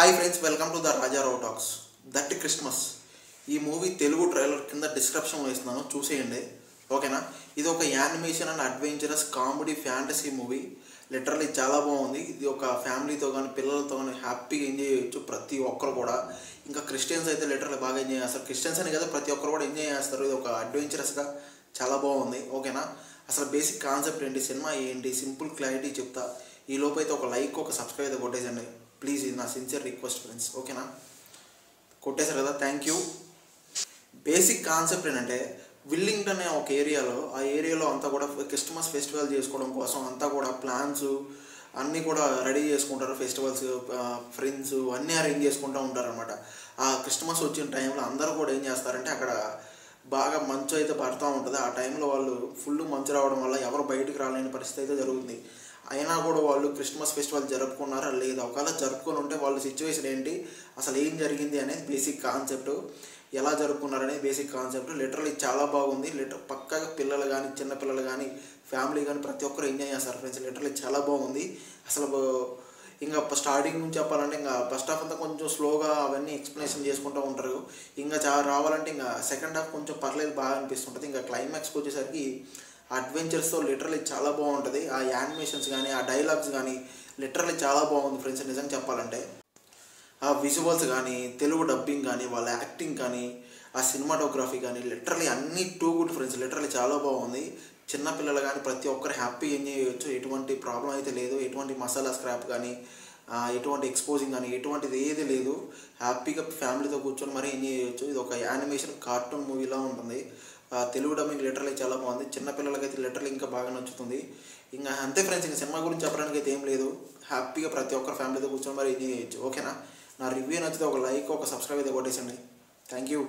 Hi friends, welcome to the Rajarao talks. That Christmas ఈ movie Telugu trailer కింద డిస్క్రిప్షన్లో ఇస్తున్నాను, చూసేయండి. ఓకేనా? ఇది ఒక animation and adventurous comedy fantasy movie. Literally చాలా బాగుంది. ఇది ఒక ఫ్యామిలీతో కానీ పిల్లలతో కానీ హ్యాపీగా ఎంజాయ్ చేయొచ్చు ప్రతి ఒక్కరు కూడా. ఇంకా క్రిస్టియన్స్ అయితే లిటరల్లీ బాగా ఎంజాయ్ చేస్తారు. క్రిస్టియన్స్ అని కదా, ప్రతి ఒక్కరు కూడా ఎంజాయ్ చేస్తారు. ఇది ఒక అడ్వెంచరస్గా చాలా బాగుంది. ఓకేనా? అసలు బేసిక్ కాన్సెప్ట్ ఏంటి, సినిమా ఏంటి, సింపుల్ క్లారిటీ చెప్తా. ఈ లోపు అయితే ఒక లైక్, ఒక సబ్స్క్రైబ్ అయితే కొట్టేసండి ప్లీజ్. ఇది నా సిన్సియర్ రిక్వెస్ట్ ఫ్రెండ్స్. ఓకేనా? కొట్టేశారు కదా, థ్యాంక్ యూ. బేసిక్ కాన్సెప్ట్ ఏంటంటే, విల్లింగ్టన్ అనే ఒక ఏరియాలో, ఆ ఏరియాలో అంతా కూడా క్రిస్మస్ ఫెస్టివల్ చేసుకోవడం కోసం అంతా కూడా ప్లాన్స్ అన్నీ కూడా రెడీ చేసుకుంటారు. ఫెస్టివల్స్, ఫ్రెండ్స్ అన్నీ అరేంజ్ చేసుకుంటూ ఉంటారు అనమాట. ఆ క్రిస్మస్ వచ్చిన టైంలో అందరూ కూడా ఏం చేస్తారంటే, అక్కడ బాగా మంచు అయితే పడుతూ ఉంటుంది. ఆ టైంలో వాళ్ళు ఫుల్ మంచు రావడం వల్ల ఎవరు బయటకు రాలేని పరిస్థితి అయితే జరుగుతుంది. అయినా కూడా వాళ్ళు క్రిస్మస్ ఫెస్టివల్ జరుపుకున్నారా లేదా, ఒకవేళ జరుపుకొని ఉంటే వాళ్ళ సిచ్యువేషన్ ఏంటి, అసలు ఏం జరిగింది అనేది బేసిక్ కాన్సెప్ట్. ఎలా జరుపుకున్నారనేది బేసిక్ కాన్సెప్ట్. లిటరల్లీ చాలా బాగుంది. పక్కగా పిల్లలు కానీ, చిన్నపిల్లలు కానీ, ఫ్యామిలీ కానీ ప్రతి ఒక్కరు ఎంజాయ్ చేస్తారు ఫ్రెండ్స్. లిటరల్లీ చాలా బాగుంది. అసలు ఇంకా స్టార్టింగ్ నుంచి చెప్పాలంటే, ఇంకా ఫస్ట్ హాఫ్ అంతా కొంచెం స్లోగా అవన్నీ ఎక్స్ప్లెనేషన్ చేసుకుంటూ ఉంటారు. ఇంకా రావాలంటే ఇంకా సెకండ్ హాఫ్ కొంచెం పర్లేదు, బాగా అనిపిస్తుంటుంది. ఇంకా క్లైమాక్స్కి వచ్చేసరికి అడ్వెంచర్స్తో లిటరల్లీ చాలా బాగుంటుంది. ఆ యానిమేషన్స్ కానీ, ఆ డైలాగ్స్ కానీ లిటరల్లీ చాలా బాగుంది ఫ్రెండ్స్. నిజంగా చెప్పాలంటే ఆ విజువల్స్ కానీ, తెలుగు డబ్బింగ్ కానీ, వాళ్ళ యాక్టింగ్ కానీ, ఆ సినిమాటోగ్రఫీ కానీ లిటరల్లీ అన్నీ టూ గుడ్ ఫ్రెండ్స్. లిటరల్లీ చాలా బాగుంది. చిన్నపిల్లలు కానీ ప్రతి ఒక్కరు హ్యాపీ ఎంజాయ్ చేయొచ్చు. ఎటువంటి ప్రాబ్లం అయితే లేదు. ఎటువంటి మసాలా స్క్రాప్ కానీ, ఎటువంటి ఎక్స్పోజింగ్ కానీ, ఎటువంటిది ఏది లేదు. హ్యాపీగా ఫ్యామిలీతో కూర్చొని మరీ ఎంజాయ్ చేయొచ్చు. ఇది ఒక యానిమేషన్ కార్టూన్ మూవీలా ఉంటుంది. తెలుగు డబ్బింగ్ లిటరల్లీ చాలా బాగుంది. చిన్నపిల్లలకైతే లిటరల్లీ ఇంకా బాగా నచ్చుతుంది. ఇంకా అంతే ఫ్రెండ్స్, ఇంకా సినిమా గురించి చెప్పడానికి అయితే ఏం లేదు. హ్యాపీగా ప్రతి ఒక్కరు ఫ్యామిలీతో కూర్చొని మరి ఎంజాయ్ చేయొచ్చు. ఓకేనా? నా రివ్యూ నచ్చితే ఒక లైక్, ఒక సబ్స్క్రైబ్ అయితే కొట్టేసండి. Thank you.